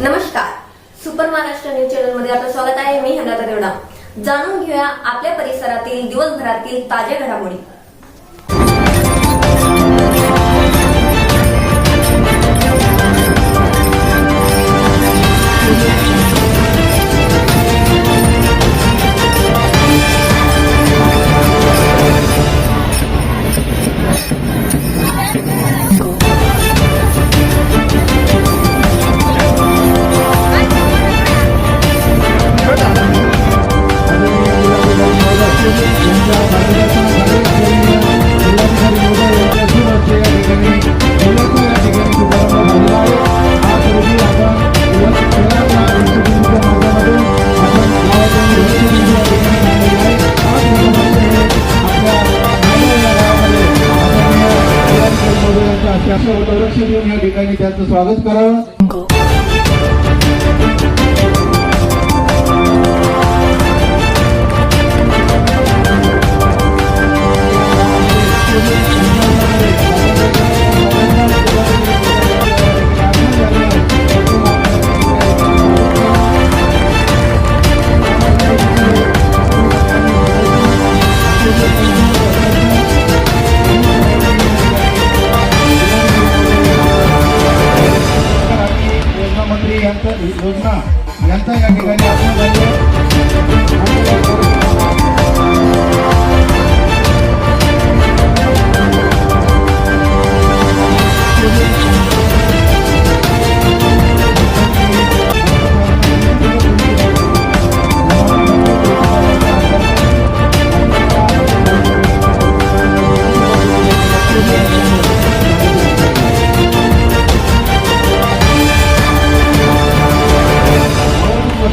नमस्कार, super Maharashtra news channel मध्ये आपलं स्वागत आहे. मी हेमलता देवडा. जाणून घेऊया आपल्या परिसरातील दिवसभरातील ताज्या घडामोडी. या ठिकाणी त्यांचं स्वागत करावं. योजना यांचा या ठिकाणी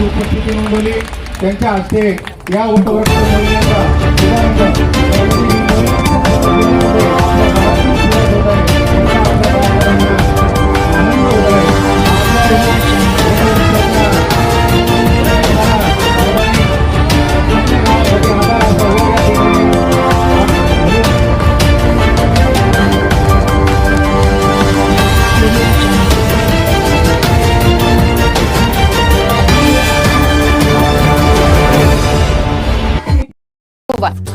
उपस्थिती नोंदवली. त्यांच्या हस्ते या उपवृत्त मोहिमेचा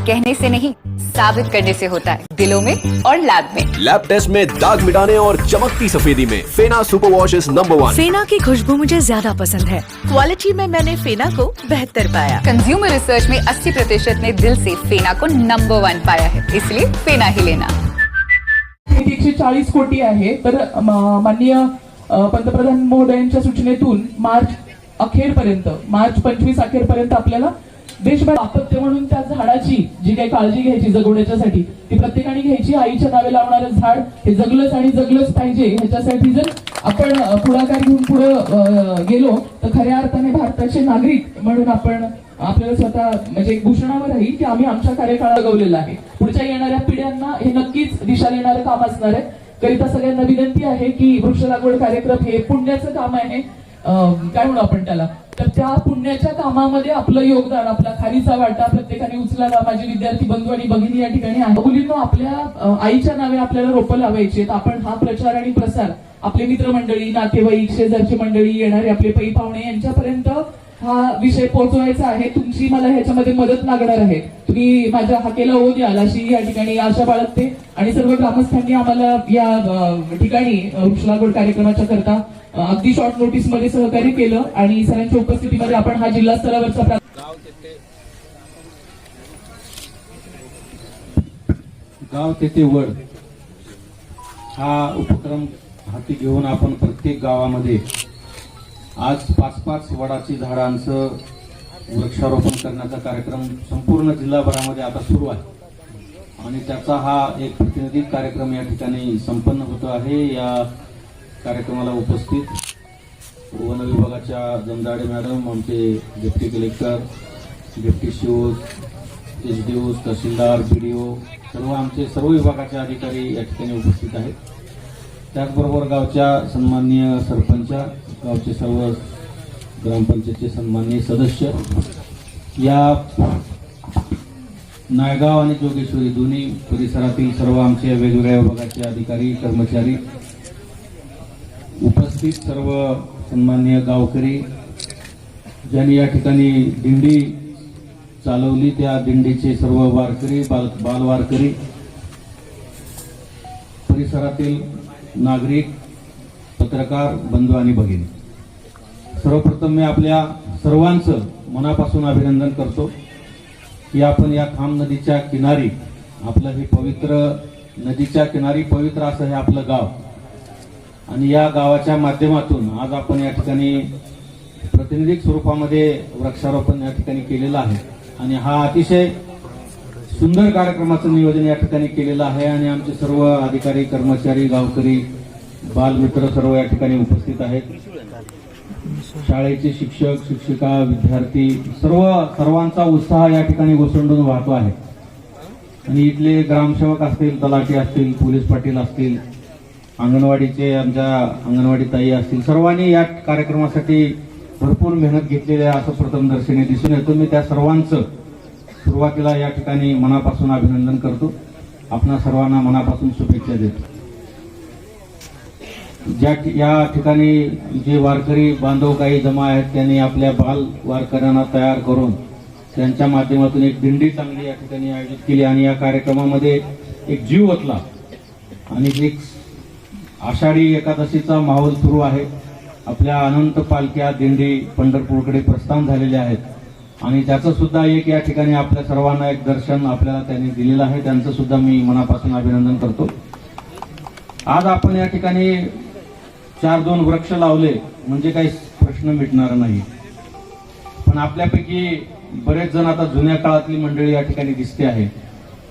कहने से नहीं साबित करने से होता है, दिलों में और लैब में। लैब टेस्ट में दाग मिटाने और चमकती सफेदी में फेना सुपर वॉश इज नंबर 1। फेना की खुशबू मुझे ज्यादा पसंद है। क्वालिटी में मैंने फेना को बेहतर पाया। कंज्यूमर रिसर्च में 80% ने दिल से फेना को नंबर 1 पाया है, इसलिए फेना ही लेना। 140 कोटी आहे. तर माननीय पंतप्रधान महोदयांच्या सूचनेतून मार्च 25 अखेरपर्यंत आपल्याला देशभर आपत्य म्हणून त्या झाडाची जी काही काळजी घ्यायची जगवण्यासाठी ती प्रत्येकाने घ्यायची. आईच्या नावे लावणारं झाड हे जगलंच आणि जगलंच पाहिजे. ह्याच्यासाठी जर आपण पुढाकार घेऊन पुढे गेलो तर खऱ्या अर्थाने भारताचे नागरिक म्हणून आपण आपल्याला स्वतः म्हणजे एक घोषणावर राहील की आम्ही आमच्या कार्यकाळात जगवलेलं आहे. पुढच्या येणाऱ्या पिढ्यांना हे नक्कीच दिशा देणारं काम असणार आहे. करिता सगळ्यांना विनंती आहे की वृक्ष लागवड कार्यक्रम हे पुण्याचं काम आहे. काय म्हणू आपण त्याला, तर त्या पुण्याच्या कामामध्ये आपलं योगदान, आपला खारीचा वाटा प्रत्येकाने उचलावा. माझे विद्यार्थी बंधू आणि भगिनी या ठिकाणी आहे. मुलींनो, आपल्या आईच्या नावे आपल्याला रोपं लावायची. आपण हा प्रचार आणि प्रसार आपले मित्रमंडळी, नातेवाईक, शेजारची मंडळी, येणारे आपले पै पाहुणे यांच्यापर्यंत हा विषय पोहोचवायचा आहे. तुमची मला ह्याच्यामध्ये मदत लागणार आहे. तुम्ही माझ्या हाकेला ओ द्याल अशी या ठिकाणी आशा बाळगते. आणि सर्व ग्रामस्थांनी आम्हाला या ठिकाणी वृक्ष लागवड कार्यक्रमाच्या करता अगदी शॉर्ट नोटीस मध्ये सहकार्य केलं आणि सरांच्या उपस्थितीमध्ये आपण हा जिल्हा स्तरावरचा गाव तेथे वड हा उपक्रम हाती घेऊन आपण प्रत्येक गावामध्ये आज 5-5 वडाची झाडांचं वृक्षारोपण करण्याचा कार्यक्रम संपूर्ण जिल्हाभरामध्ये आता सुरू आहे. आणि त्याचा हा एक प्रतिनिधी कार्यक्रम या ठिकाणी संपन्न होतो आहे. या कार्यक्रमाला उपस्थित वन विभागाच्या जमदाडे मॅडम, आमचे deputy collector, deputy CO, SDO, tehsildar, BDO, सर्व विभागाचे अधिकारी या ठिकाणी उपस्थित आहेत. त्याचबरोबर गावच्या सन्माननीय सरपंच, गावचे सर्व ग्रामपंचायतचे सन्माननीय सदस्य, या नायगाव आणि जोगेश्वरी दोन्ही परिसरातील सर्व आमचे वेगवेगळ्या विभागाचे अधिकारी, कर्मचारी उपस्थित सर्व सन्माननीय गावकरी, ज्यांनी या ठिकाणी दिंडी चालवली त्या दिंडीचे सर्व वारकरी, बालवारकरी, परिसरातील नागरिक, पत्रकार बंधू आणि भगिनी, सर्वप्रथम मी आपल्या सर्वांचं मनापासून अभिनंदन करतो की आपण या खाम नदीच्या किनारी, आपलं हे पवित्र नदीच्या किनारी पवित्र असं हे आपलं गाव, आणि या गावाच्या माध्यमातून आज आपण या ठिकाणी प्रातिनिधिक स्वरूपामध्ये वृक्षारोपण या ठिकाणी केलेलं आहे. आणि हा अतिशय सुंदर कार्यक्रमाचं नियोजन या ठिकाणी केलेलं आहे. आणि आमचे सर्व अधिकारी, कर्मचारी, गावकरी, बालमित्र सर्व या ठिकाणी उपस्थित आहेत. शाळेचे शिक्षक, शिक्षिका, विद्यार्थी सर्वांचा उत्साह या ठिकाणी ओसंडून वाहतो आहे. आणि इथले ग्रामसेवक असतील, तलाठी असतील, पोलीस पाटील असतील, अंगणवाडीचे आमच्या अंगणवाडी ताई असतील, सर्वांनी या कार्यक्रमासाठी भरपूर मेहनत घेतलेली आहे असं प्रथम दर्शनी दिसून येतं. मी त्या सर्वांचं सुरुवातीला या ठिकाणी मनापासून अभिनंदन करतो. आपणा सर्वांना मनापासून शुभेच्छा देतो. या ठिकाणी जे वारकरी बांधव काही जमा आहेत त्यांनी आपल्या बाल वारकऱ्यांना तयार करून त्यांच्या माध्यमातून एक दिंडी चांगली या ठिकाणी आयोजित केली. आणि या कार्यक्रमामध्ये एक जीव ओतला आणि एक आषाढी एकादशीचा माहोल सुरू आहे. आपल्या अनंत पालख्या दिंडी पंढरपूरकडे प्रस्थान झालेले आहेत आणि त्याचं सुद्धा एक या ठिकाणी आपल्या सर्वांना एक दर्शन आपल्याला त्यांनी दिलेलं आहे. त्यांचं सुद्धा मी मनापासून अभिनंदन करतो. आज आपण या ठिकाणी 4-2 वृक्ष लावले म्हणजे काही प्रश्न मिटणार नाही. पण आपल्यापैकी बरेच जण आता जुन्या काळातली मंडळी या ठिकाणी दिसते आहे.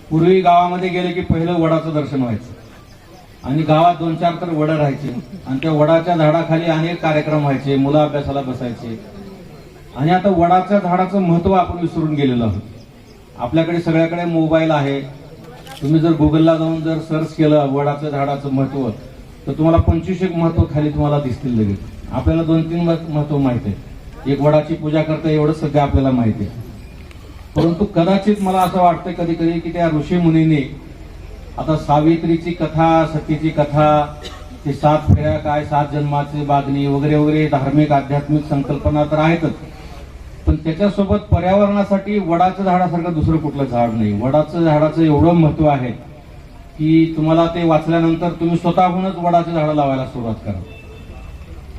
पूर्वी गावामध्ये गेले की पहिलं वडाचं दर्शन व्हायचं आणि गावात 2-4 तर वड राहायचे आणि त्या वडाच्या झाडाखाली अनेक कार्यक्रम व्हायचे, मुलं अभ्यासाला बसायचे. आणि आता वडाच्या झाडाचं महत्व आपण विसरून गेलेलो आहोत. आपल्याकडे सगळ्याकडे मोबाईल आहे. तुम्ही जर गुगलला जाऊन जर सर्च केलं वडाच्या झाडाचं महत्व तर तुम्हाला 25 महत्व खाली तुम्हाला दिसतील लगेच. आपल्याला 2-3 महत्व माहिती आहे. एक वडाची पूजा करता एवढं सगळं आपल्याला माहिती आहे. परंतु कदाचित मला असं वाटतं कधी कधी की त्या ऋषी मुनीने आता सावित्रीची कथा, सतीची कथा, ते 7 फेऱ्या काय, 7 जन्माची बागणी वगैरे वगैरे धार्मिक आध्यात्मिक संकल्पना तर आहेतच. पण त्याच्यासोबत पर्यावरणासाठी वडाचं झाडासारखं दुसरं कुठलं झाड नाही. वडाचं झाडाचं एवढं महत्व आहे की तुम्हाला ते वाचल्यानंतर तुम्ही स्वतःहूनच वडाची झाडं लावायला सुरुवात करा.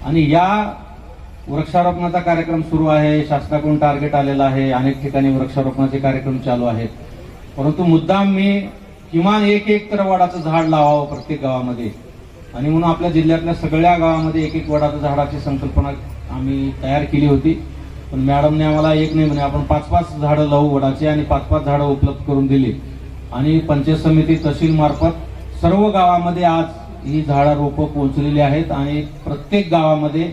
आणि या वृक्षारोपणाचा कार्यक्रम सुरू आहे. शासनाकडून टार्गेट आलेला आहे. अनेक ठिकाणी वृक्षारोपणाचे कार्यक्रम चालू आहेत. परंतु मुद्दाम मी किमान एक तर वडाचं झाड लावावं प्रत्येक गावामध्ये. आणि म्हणून आपल्या जिल्ह्यातल्या सगळ्या गावामध्ये एक वडाचं झाडाची संकल्पना आम्ही तयार केली होती. पण मॅडमने आम्हाला एक नाही म्हणे आपण 5-5 झाडं लावू वडाचे आणि 5-5 झाडं उपलब्ध करून दिली. आणि पंचायत समिती तहसील मार्फत सर्व गावामध्ये आज ही झाडं रोपं पोहोचलेली आहेत आणि प्रत्येक गावामध्ये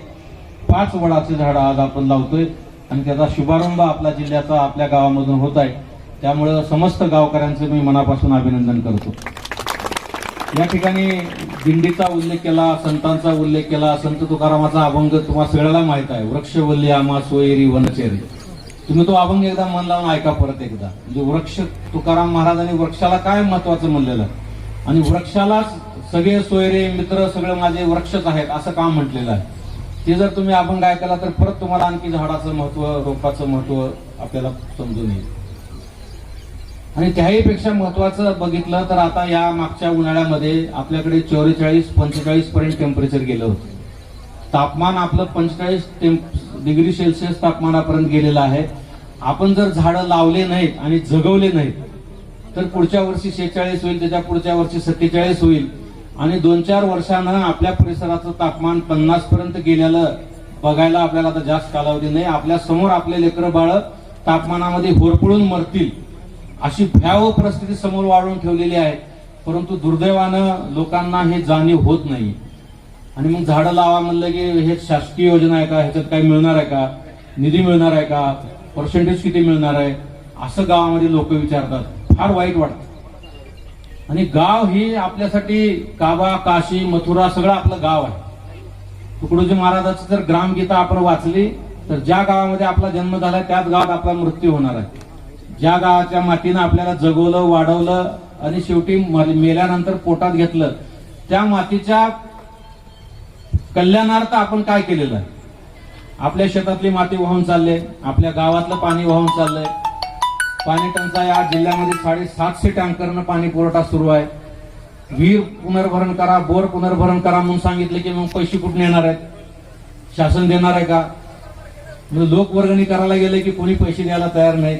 5 वडाचे झाडं आज आपण लावतोय आणि त्याचा शुभारंभ आपल्या जिल्ह्याचा आपल्या गावामधून होत आहे. त्यामुळे समस्त गावकऱ्यांचं मी मनापासून अभिनंदन करतो. या ठिकाणी दिंडीचा उल्लेख केला, संतांचा उल्लेख केला. संत तुकारामाचा अभंग तुम्हाला सगळ्याला माहित आहे, वृक्षवल्ली आम्हा सोयरी वनचेरी. तुम्ही तो अभंग एकदा मन लावून ऐका परत एकदा. म्हणजे वृक्ष, तुकाराम महाराजांनी वृक्षाला काय महत्वाचं म्हणलेलं आहे आणि वृक्षाला सगळे सोयरे मित्र सगळे माझे वृक्षच आहेत असं काम म्हटलेलं आहे. ते जर तुम्ही अभंग ऐकला तर परत तुम्हाला आणखी झाडाचं महत्व, रोपाचं महत्व आपल्याला समजून येईल. आणि त्याहीपेक्षा महत्वाचं बघितलं तर आता या मागच्या उन्हाळ्यामध्ये आपल्याकडे 44-45 पर्यंत टेम्परेचर गेलं होतं. तापमान आपलं 45 डिग्री सेल्सिअस तापमानापर्यंत गेलेलं आहे. आपण जर झाडं लावले नाहीत आणि जगवले नाहीत तर पुढच्या वर्षी 46 होईल, त्याच्या पुढच्या वर्षी 47 होईल आणि 2-4 वर्षांना आपल्या परिसराचं तापमान 50 पर्यंत गेलेलं बघायला आपल्याला आता जास्त कालावधी नाही. आपल्या समोर आपले लेकरं बाळ तापमानामध्ये होरपळून मरतील अशी भयावह परिस्थिती समोर वाढवून ठेवलेली आहे. परंतु दुर्दैवानं लोकांना हे जाणीव होत नाही. आणि मग झाडं लावा म्हणलं की हे शासकीय योजना आहे का, ह्याच्यात काही मिळणार आहे का, निधी मिळणार आहे का, पर्सेंटेज किती मिळणार आहे, असं गावामध्ये लोक विचारतात. फार वाईट वाटतं. आणि गाव ही आपल्यासाठी काबा, काशी, मथुरा सगळं आपलं गाव आहे. तुकडोजी महाराजांची जर ग्रामगीता आपण वाचली तर ज्या गावामध्ये आपला जन्म झाला त्याच गावात आपला मृत्यू होणार आहे. ज्या गावाच्या मातीनं आपल्याला जगवलं, वाढवलं आणि शेवटी मेल्यानंतर पोटात घेतलं त्या मातीच्या कल्याणार्थ आपण काय केलेलं आहे? आपल्या शेतातली माती वाहून चालले, आपल्या गावातलं पाणी वाहून चाललंय. पाणी टंचाई आज जिल्ह्यामध्ये 750 टँकरनं पाणी पुरवठा सुरू आहे. विहीर पुनर्भरण करा, बोर पुनर्भरण करा म्हणून सांगितलं की मग पैसे कुठून येणार आहेत? शासन देणार आहे का? म्हणजे लोकवर्गणी करायला गेले की कोणी पैसे द्यायला तयार नाही.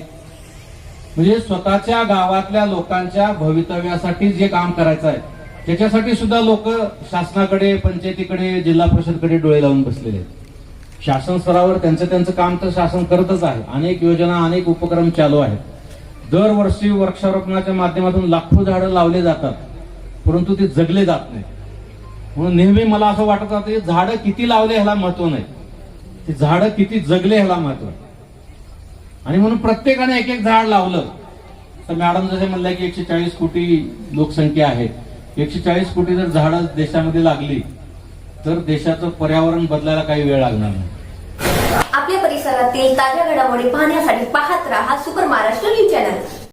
म्हणजे स्वतःच्या गावातल्या लोकांच्या भवितव्यासाठी जे काम करायचं आहे त्याच्यासाठी सुद्धा लोक शासनाकडे, पंचायतीकडे, जिल्हा परिषदकडे डोळे लावून बसलेले आहेत. शासन स्तरावर त्यांचं काम तर शासन करतच आहे. अनेक योजना, अनेक उपक्रम चालू आहेत. दरवर्षी वृक्षारोपणाच्या माध्यमातून लाखो झाडं लावले जातात, परंतु ते जगले जात नाही. म्हणून नेहमी मला असं वाटत होतं की झाडं किती लावले ह्याला महत्व नाही, ते झाडं किती जगले ह्याला महत्व आहे. आणि म्हणून प्रत्येकाने एक एक झाड लावलं तर मॅडम जसे म्हणल्या की 140 कोटी लोकसंख्या आहे. 140 कोटी जर झाडं देशामध्ये लागली तर देशाचं पर्यावरण बदलायला काही वेळ लागणार नाही. आपल्या परिसरातील ताज्या घडामोडी पाहण्यासाठी पाहत राहा सुपर महाराष्ट्र न्यूज चॅनल.